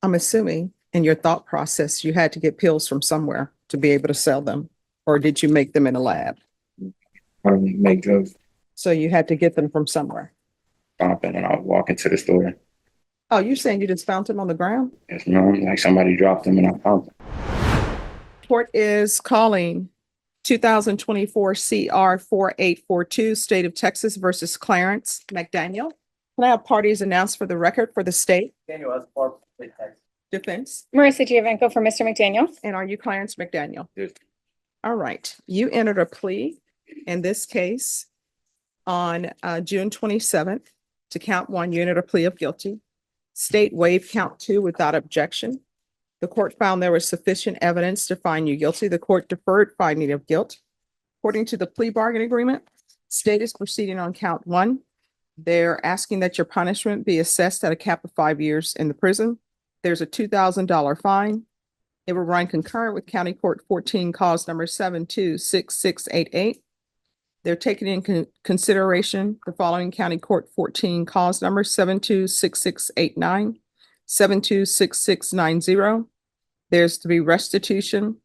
I'm assuming in your thought process, you had to get pills from somewhere to be able to sell them, or did you make them in a lab? Make drugs, So you had to get them from somewhere. stomping, and I'll walk into the store. Oh, you're saying you just found them on the ground? Yes, ma'am. Like somebody dropped them and I found them. Court is calling 2024 CR 4842, State of Texas versus Clarence McDaniel. Can I have parties announced for the record for the state? Daniel as part of Defense. Marissa Giovanco for Mr. McDaniel. And are you Clarence McDaniel? Yes. All right. You entered a plea in this case on June 27th. To count one, you entered a plea of guilty. State waived count two without objection. The court found there was sufficient evidence to find you guilty. The court deferred finding of guilt. According to the plea bargain agreement, state is proceeding on count one. They're asking that your punishment be assessed at a cap of 5 years in the prison. There's a $2,000 fine. It will run concurrent with County Court 14, cause number 726688. They're taking in consideration the following County Court 14, cause number 726689, 726690. There's to be restitution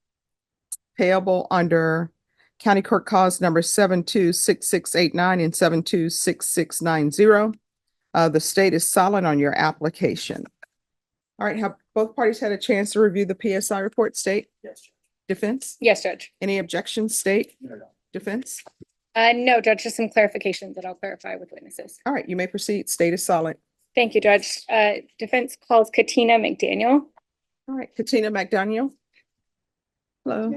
payable under County Court cause number 726689 and 726690. The state is silent on your application. All right, have both parties had a chance to review the PSI report, state? Yes. Defense? Yes, Judge. Any objections, state? No. Defense? No, Judge, just some clarifications that I'll clarify with witnesses. All right, you may proceed. State is silent. Thank you, Judge. Defense calls Katina McDaniel. All right, Katina McDaniel. Hello.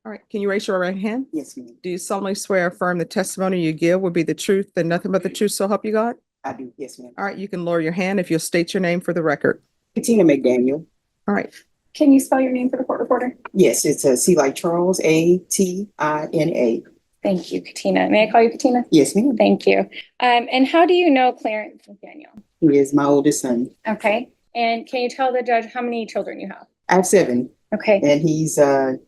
All right, can you raise your right hand? Yes, ma'am. Do you solemnly swear or affirm the testimony you give will be the truth and nothing but the truth, so help you God? I do. Yes, ma'am. All right, you can lower your hand if you'll state your name for the record. Katina McDaniel. All right, Can you spell your name for the court reporter? Yes, it's a C like Charles, Atina. Thank you, Katina. May I call you Katina? Yes, ma'am. Thank you. And how do you know Clarence McDaniel? He is my oldest son. Okay. And can you tell the judge how many children you have? I have 7, Okay. and he's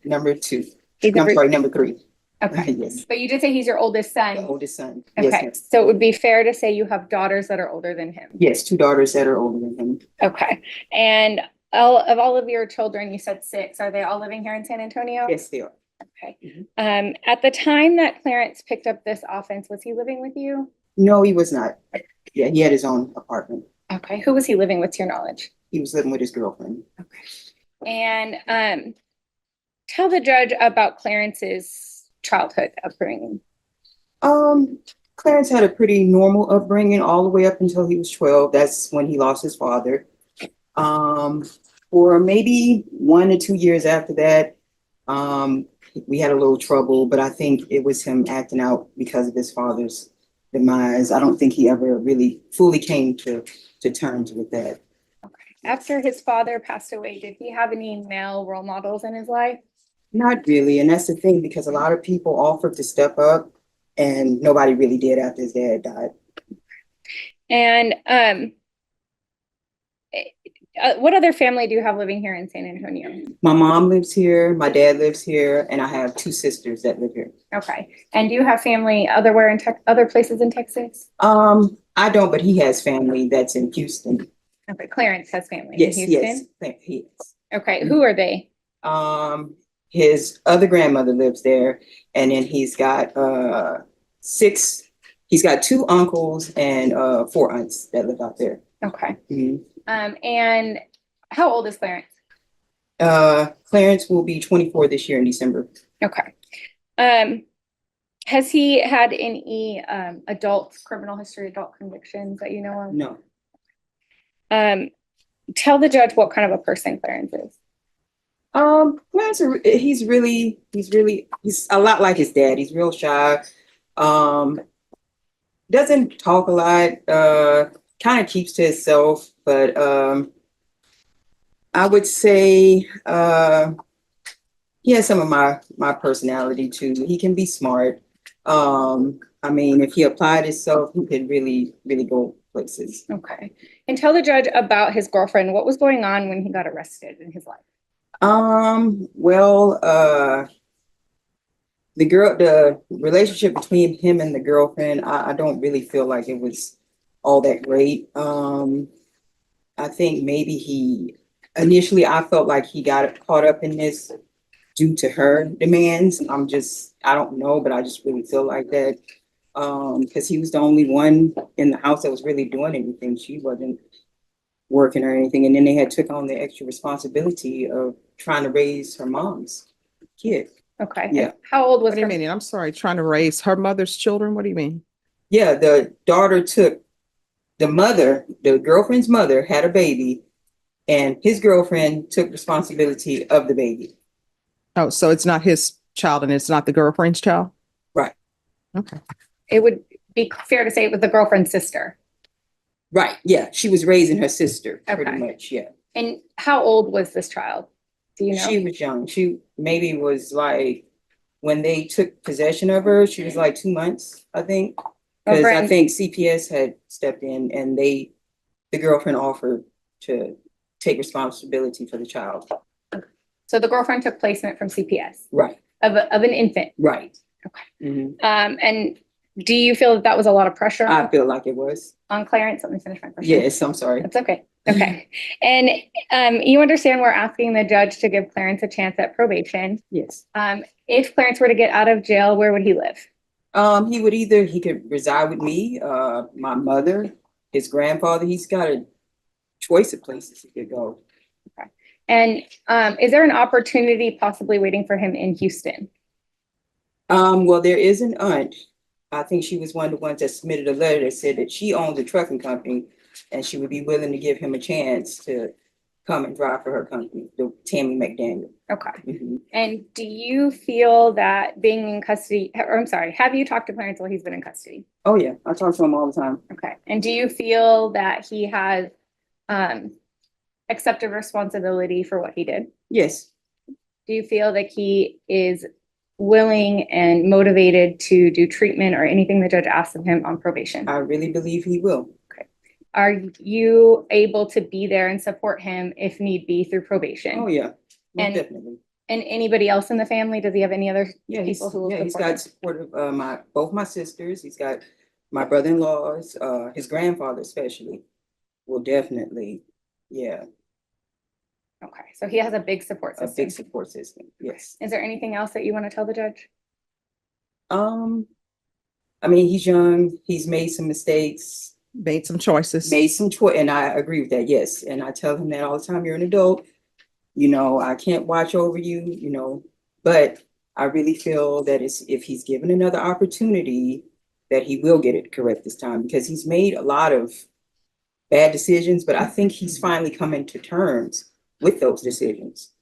number 2. He's I'm sorry, number 3. Okay. Yes, But you did say he's your oldest the son. oldest son. Yes, Okay. ma'am. So it would be fair to say you have daughters that are older than him. Yes, 2 daughters that are older than him. Okay. And all of your children, you said 6, are they all living here in San Antonio? Yes, they are. Okay. Mhm. At the time that Clarence picked up this offense, was he living with you? No, he was not. Yeah, he had his own apartment. Okay. Who was he living with, to your knowledge? He was living with his girlfriend. Okay. And tell the judge about Clarence's childhood upbringing. Clarence had a pretty normal upbringing all the way up until he was 12. That's when he lost his father. For maybe 1 to 2 years after that, we had a little trouble, but I think it was him acting out because of his father's demise. I don't think he ever really fully came to terms with that. After his father passed away, did he have any male role models in his life? Not really, and that's the thing, because a lot of people offered to step up and nobody really did after his dad died. And what other family do you have living here in San Antonio? My mom lives here, my dad lives here, and I have 2 sisters that live here. Okay. And do you have family other places in Texas? I don't, but he has family that's in Houston. Okay. Clarence has family Yes, in Houston? yes, he is. Okay. Who are they? His other grandmother lives there, and then he's got 2 uncles and 4 aunts that live out there. Okay. Mhm. And how old is Clarence? Clarence will be 24 this year in December. Okay. Has he had any adult criminal history, adult convictions that you know of? No. Tell the judge what kind of a person Clarence is. Clarence, he's a lot like his dad. He's real shy. Doesn't talk a lot. Kind of keeps to himself, but I would say he has some of my personality too. He can be smart. I mean, if he applied himself, he could really go places. Okay. And tell the judge about his girlfriend. What was going on when he got arrested in his life? Well, the relationship between him and the girlfriend, I don't really feel like it was all that great. I think maybe he initially I felt like he got caught up in this due to her demands. I don't know, but I just really feel like that. Because he was the only one in the house that was really doing anything. She wasn't working or anything. And then they had took on the extra responsibility of trying to raise her mom's kid. Okay. Yeah. How old was What do you her? mean? I'm sorry, trying to raise her mother's children? What do you mean? Yeah, the daughter took the girlfriend's mother had a baby, and his girlfriend took responsibility of the baby. Oh, so it's not his child and it's not the girlfriend's child? Right. Okay. It would be fair to say it was the girlfriend's sister. Right. Yeah. She was raising her sister pretty Okay. much. Yeah. And how old was this child? Do you know? She was young. She maybe was like, when they took possession of her, she was like 2 months, I think. Because Okay. I think CPS had stepped in and the girlfriend offered to take responsibility for the child. So the girlfriend took placement from CPS Right. of an infant. Right. Okay. Mhm. And do you feel that that was a lot of pressure I feel like it was. on Clarence? Let me finish my question. Yes, I'm sorry. That's okay. Okay. And you understand we're asking the judge to give Clarence a chance at probation. Yes. If Clarence were to get out of jail, where would he live? He could reside with me, my mother, his grandfather. He's got a choice of places he could go. And is there an opportunity possibly waiting for him in Houston? Well, there is an aunt. I think she was one of the ones that submitted a letter that said that she owns a trucking company and she would be willing to give him a chance to come and drive for her company, the Tammy McDaniel. Okay. Mhm. And do you feel that being in custody, or I'm sorry, have you talked to Clarence while he's been in custody? Oh yeah, I talk to him all the time. Okay. And do you feel that he has accepted responsibility for what he did? Yes, Do you feel that he is willing and motivated to do treatment or anything the judge asks of him on probation? I really believe he will. Are you able to be there and support him if need be through probation? Oh yeah, most And- definitely. And anybody else in the family? Does he have any other Yeah, people who will he's support him? got support of both my sisters. He's got my brother-in-laws, his grandfather especially will definitely, yeah, Okay, so he has a big support a system. big support system. Yes. Is there anything else that you want to tell the judge? I mean, he's young. He's made some mistakes. Made some choices. And I agree with that, yes. And I tell him that all the time. You're an adult, I can't watch over you, but I really feel that if he's given another opportunity, that he will get it correct this time, because he's made a lot of bad decisions, but I think he's finally coming to terms with those decisions.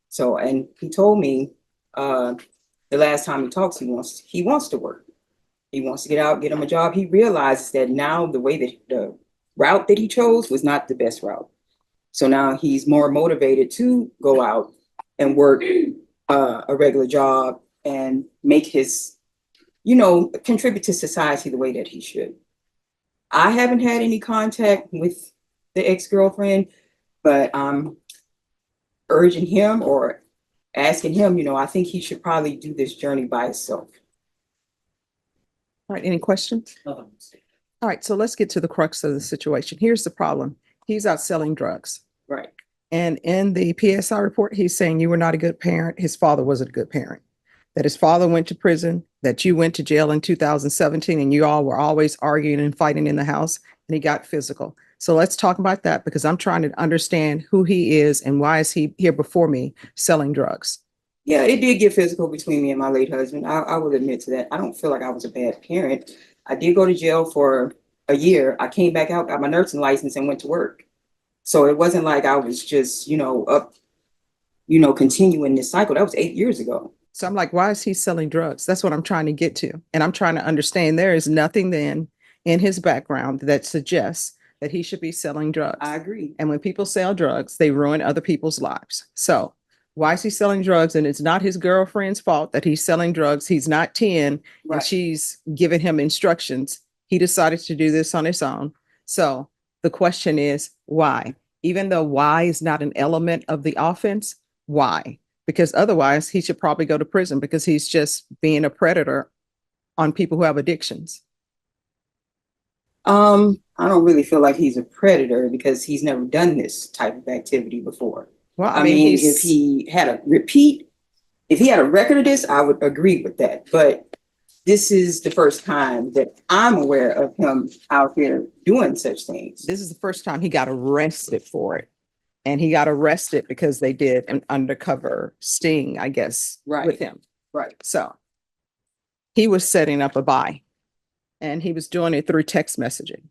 So, and he told me the last time he talks, he wants to work. He wants to get out, get him a job. He realizes that now the way that the route that he chose was not the best route. So now he's more motivated to go out and work a regular job and make his, contribute to society the way that he should. I haven't had any contact with the ex-girlfriend, but I'm urging him or asking him, I think he should probably do this journey by himself. All right, any questions? All right, so let's get to the crux of the situation. Here's the problem. He's out selling drugs. Right. And in the PSI report, he's saying you were not a good parent. His father wasn't a good parent. That his father went to prison, that you went to jail in 2017, and you all were always arguing and fighting in the house, and he got physical. So let's talk about that, because I'm trying to understand who he is and why is he here before me selling drugs. Yeah, it did get physical between me and my late husband. I will admit to that. I don't feel like I was a bad parent. I did go to jail for a year. I came back out, got my nursing license, and went to work. So it wasn't like I was just, continuing this cycle. That was 8 years ago. So I'm like, why is he selling drugs? That's what I'm trying to get to. And I'm trying to understand there is nothing then in his background that suggests that he should be selling drugs. I agree. And when people sell drugs, they ruin other people's lives. So why is he selling drugs? And it's not his girlfriend's fault that he's selling drugs. He's not 10 Right. and she's giving him instructions. He decided to do this on his own. So the question is, why? Even though why is not an element of the offense, why? Because otherwise he should probably go to prison, because he's just being a predator on people who have addictions. I don't really feel like he's a predator because he's never done this type of activity before. Well, I mean, if he's, he had a record of this, I would agree with that. But this is the first time that I'm aware of him out here doing such things. this is the first time he got arrested for it. And he got arrested because they did an undercover sting, I guess, Right. with him. Right. So he was setting up a buy and he was doing it through text messaging.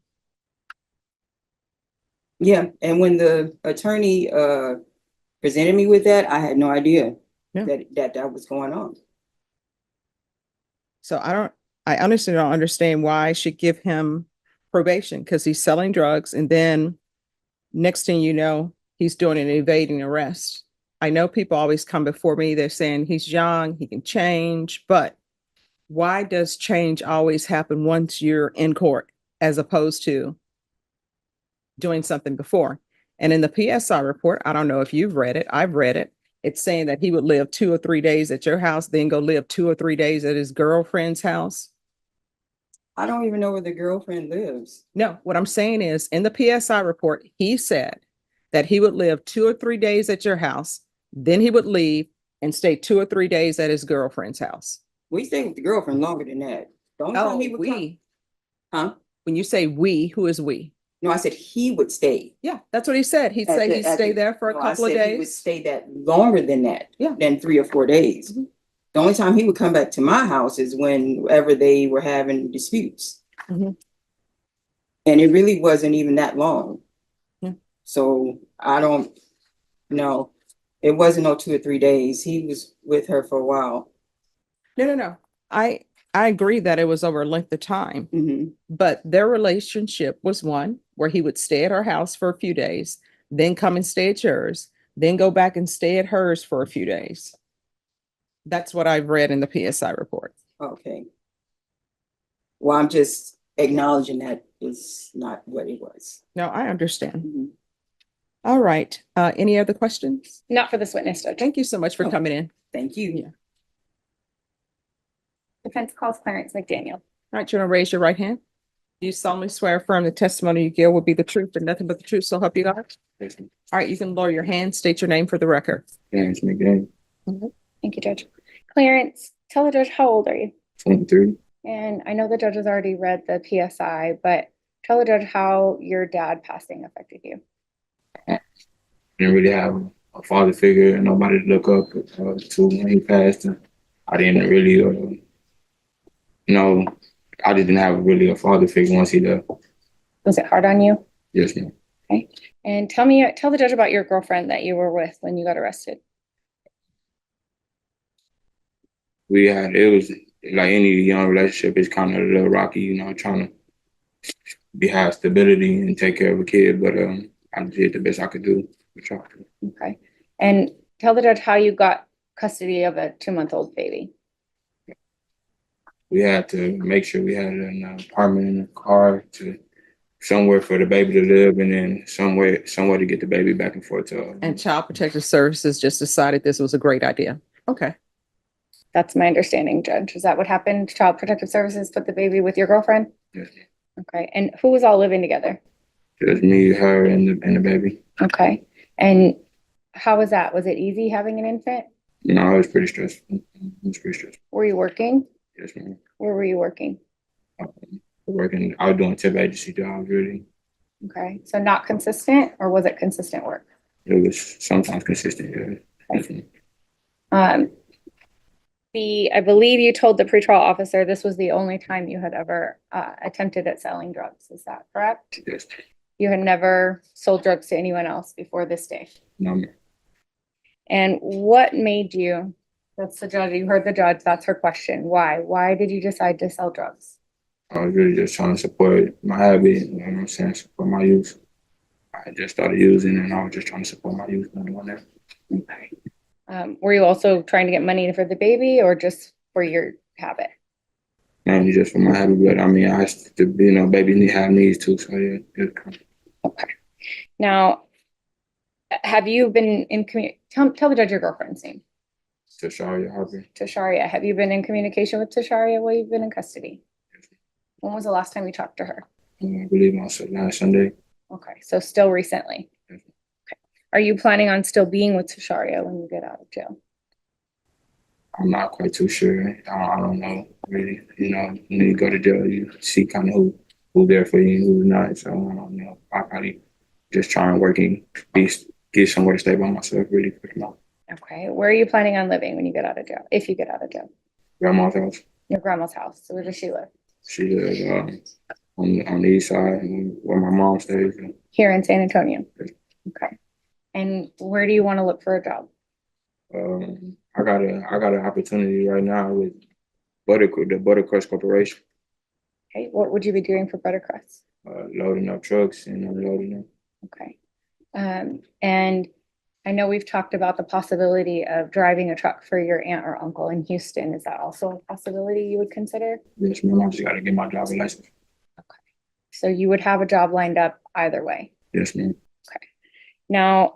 Yeah. And when the attorney presented me with that, I had no idea Yeah. that was going on. So I honestly don't understand why I should give him probation because he's selling drugs. And then next thing you know, he's doing an evading arrest. I know people always come before me. They're saying he's young, he can change, but why does change always happen once you're in court as opposed to doing something before? And in the PSI report, I don't know if you've read it, I've read it. It's saying that he would live 2 or 3 days at your house, then go live 2 or 3 days at his girlfriend's house. I don't even know where the girlfriend lives. No, what I'm saying is in the PSI report, he said that he would live 2 or 3 days at your house, then he would leave and stay 2 or 3 days at his girlfriend's house. We stayed with the girlfriend longer than that. The only time he would come, huh? When you say we, who is we? No, I said he would stay. Yeah, that's what he said. He'd say he'd stay there for a No, I couple of said he would days. stay that longer than that. Yeah. Than 3 or 4 days. Mhm. The only time he would come back to my house is whenever they were having disputes. Mhm. And it really wasn't even that long. Yeah. So I don't know. It wasn't no 2 or 3 days. He was with her for a while. No. I agree that it was over a length of time, Mhm. but their relationship was one where he would stay at her house for a few days, then come and stay at yours, then go back and stay at hers for a few days. That's what I've read in the PSI report. Okay. Well, I'm just acknowledging that is not what it was. No, I understand. Mhm. All right. Any other questions? Not for this witness, Judge. Thank you so much for Oh. coming in. All Thank you. Yeah. Defense calls Clarence McDaniel. right, you want to raise your right hand? Do you solemnly swear affirm the testimony you give will be the truth and nothing but the truth, so help you God? Yes, ma'am. All right, you can lower your hand, state your name for the record. Clarence McDaniel, Thank you, Judge. Clarence, tell the judge, how old are you? 23. And I know the judge has already read the PSI, but tell the judge how your dad passing affected you. Didn't really have a father figure and nobody to look up to when he passed. And I didn't really, I didn't have really a father figure once he left. Was it hard on you? Yes, ma'am. And tell the judge about your girlfriend that you were with when you got arrested. It was like any young relationship, it's kind of a little rocky, trying to have stability and take care of a kid. But I did the best I could do. Okay. And tell the judge how you got custody of a 2-month-old baby. We had to make sure we had an apartment and a car to somewhere for the baby to live, and then somewhere to get the baby back and forth to. And Child Protective Services just decided this was a great idea. Okay. That's my understanding, Judge. Is that what happened? Child Protective Services put the baby with your girlfriend? Yes. Okay. And who was all living together? Just me, her, and the baby. Okay. And how was that? Was it easy having an infant? No, it was pretty stressful. Were you working? Yes, ma'am. Where were you working? Working, I was doing temp agency jobs, really. Okay. So not consistent, or was it consistent work? It was sometimes consistent, yeah. Okay. I believe you told the pretrial officer this was the only time you had ever attempted at selling drugs. Is that correct? Yes. You had never sold drugs to anyone else before this day. No, ma'am. And what made you, that's the judge, you heard the judge, that's her question. Why? Why did you decide to sell drugs? I was really just trying to support my habit, you know what I'm saying, support my youth. I just started using and I was just trying to support my youth and doing that. Okay. Were you also trying to get money for the baby or just for your habit? Mainly just for my habit, but I mean, I have to, babies have needs too, so yeah. Okay. Now, have you been in tell the judge your girlfriend's name. Tasharia Harper. Tasharia. Have you been in communication with Tasharia while you've been in custody? When was the last time you talked to her? I believe also last Sunday. Okay, so still recently. Mhm. Okay. Are you planning on still being with Tasharia when you get out of jail? I'm not quite too sure. I don't know really. You know, when you go to jail, you see kind of who there for you and who's not. So I don't know. I probably just try and work and get somewhere to stay by myself really quick now. Okay, where are you planning on living when you get out of jail? If you get out of jail? Grandma's house. Your grandma's house. So where does she live? She lives on the east side where my mom stays. Here in San Antonio. Okay. And where do you want to look for a job? I got an opportunity right now with the Buttercrust Corporation, Okay, what would you be doing for Buttercrust? loading up trucks and unloading them. Okay. And I know we've talked about the possibility of driving a truck for your aunt or uncle in Houston. Is that also a possibility you would consider? Yes, ma'am. I just got to get my driver's license. Okay. So you would have a job lined up either way. Yes, ma'am. Okay. Now,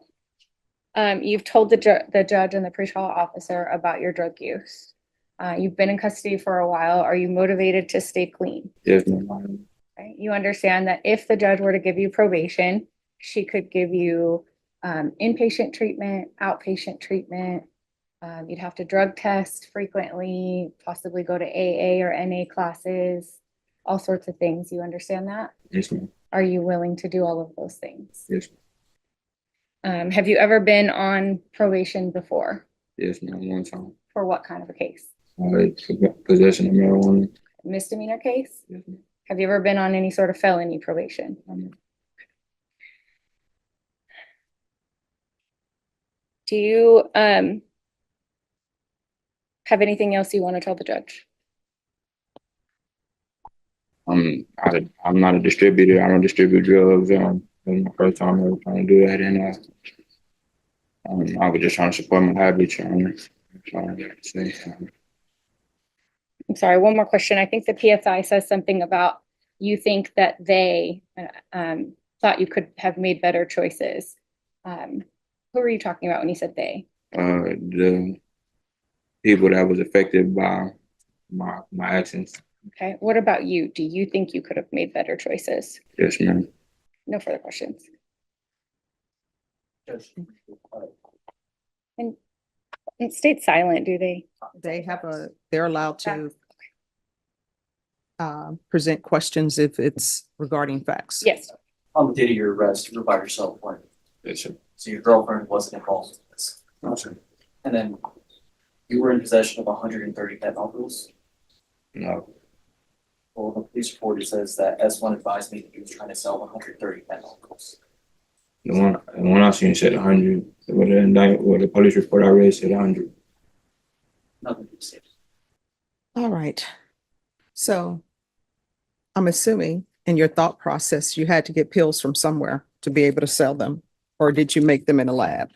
you've told the judge and the pretrial officer about your drug use. You've been in custody for a while. Are you motivated to stay clean? Yes, ma'am. Okay. You understand that if the judge were to give you probation, she could give you inpatient treatment, outpatient treatment. You'd have to drug test frequently, possibly go to AA or NA classes, all sorts of things. You understand that? Yes, ma'am. Are you willing to do all of those things? Yes, Have you ever been on probation before? yes, ma'am. One time. For what kind of a case? Possession of marijuana. Misdemeanor case? Yes, ma'am. Have you ever been on any sort of felony probation? Do you have anything else you want to tell the judge? I'm not a distributor. I don't distribute drugs. It was my first time ever trying to do that, and I was just trying to support my habit. Trying to say, I'm sorry, one more question. I think the PSI says something about you think that they thought you could have made better choices. Who were you talking about when you said they? the people that was affected by my actions. Okay. What about you? Do you think you could have made better choices? Yes, ma'am. No further questions. And stay silent, do they? They're allowed to present questions if it's regarding facts. Yes. On the date of your arrest, you were by yourself, weren't you? Yes, sir. So your girlfriend wasn't involved in this. No, sir. And then you were in possession of 130 fentanyl pills. No. Well, the police report says that S1 advised me that he was trying to sell 130 fentanyl pills. The one I seen said 100. The police report I read said 100. Nothing to say. All right. So I'm assuming in your thought process, you had to get pills from somewhere to be able to sell them, or did you make them in a lab?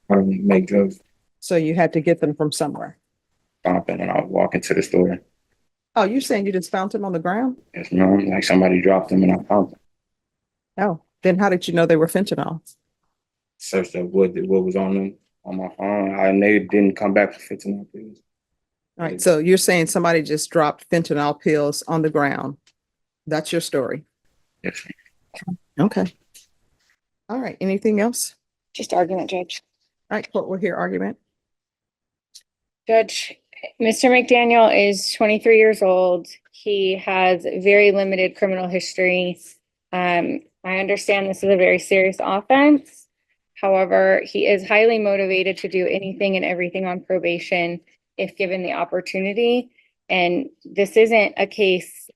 I don't make drugs. So you had to get them from somewhere. Stomping, and I was walking to the store. Oh, you're saying you just found them on the ground? Yes, ma'am. Like somebody dropped them and I found them. Oh, then how did you know they were fentanyl? Searched up what was on them on my phone, and they didn't come back for 15 pills. All right. So you're saying somebody just dropped fentanyl pills on the ground. That's your story. Yes, ma'am. Okay. All right. Anything else? Just argument, Judge. All right. Court will hear argument. Judge, Mr. McDaniel is 23 years old. He has very limited criminal history. I understand this is a very serious offense. However, he is highly motivated to do anything and everything on probation if given the opportunity. And this isn't a case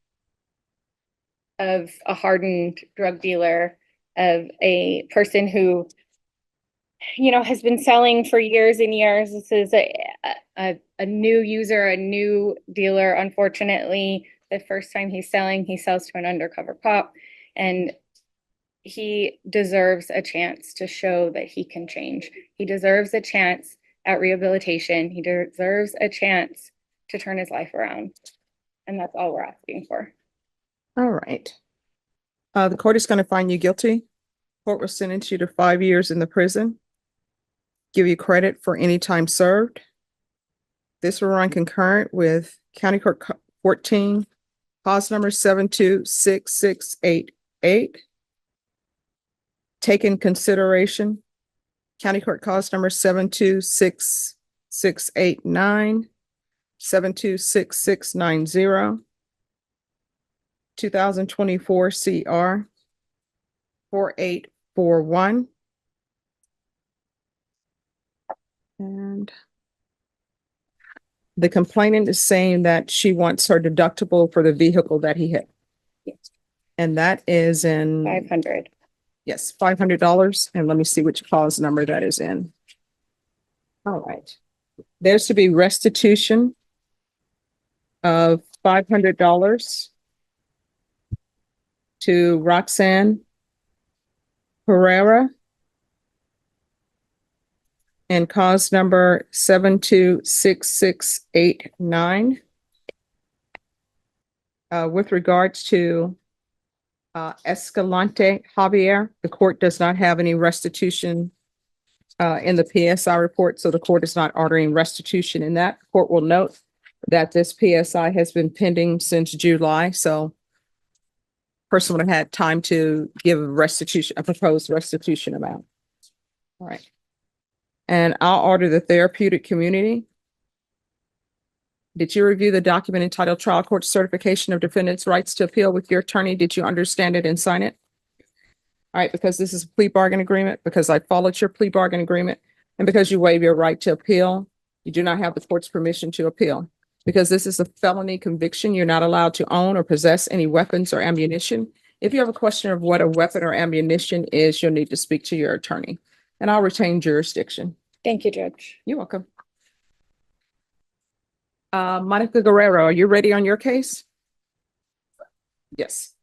of a hardened drug dealer, of a person who, has been selling for years and years. This is a new user, a new dealer. Unfortunately, the first time he sells to an undercover cop, and he deserves a chance to show that he can change. He deserves a chance at rehabilitation. He deserves a chance to turn his life around. And that's all we're asking for. All right. The court is going to find you guilty. Court will sentence you to 5 years in the prison. Give you credit for any time served. This will run concurrent with County Court 14, Cause number 726688. Take in consideration. County Court cause number 726689, 726690, 2024 CR 4841. And the complainant is saying that she wants her deductible for the vehicle that he hit. Yes. And that is in, 500. yes, $500. And let me see which clause number that is in. All right. There's to be restitution of $500 to Roxanne Pereira. And cause number 726689. With regards to Escalante Javier, the court does not have any restitution in the PSI report, so the court is not ordering restitution in that. Court will note that this PSI has been pending since July, so person would have had time to give restitution, a proposed restitution amount. All right. And I'll order the therapeutic community. Did you review the document entitled Trial Court Certification of Defendant's Rights to Appeal with your attorney? Did you understand it and sign it? All right, because this is a plea bargain agreement, because I followed your plea bargain agreement, and because you waive your right to appeal, you do not have the court's permission to appeal. Because this is a felony conviction, you're not allowed to own or possess any weapons or ammunition. If you have a question of what a weapon or ammunition is, you'll need to speak to your attorney, and I'll retain jurisdiction. Thank you, Judge. You're welcome. Monica Guerrero, are you ready on your case? Yes.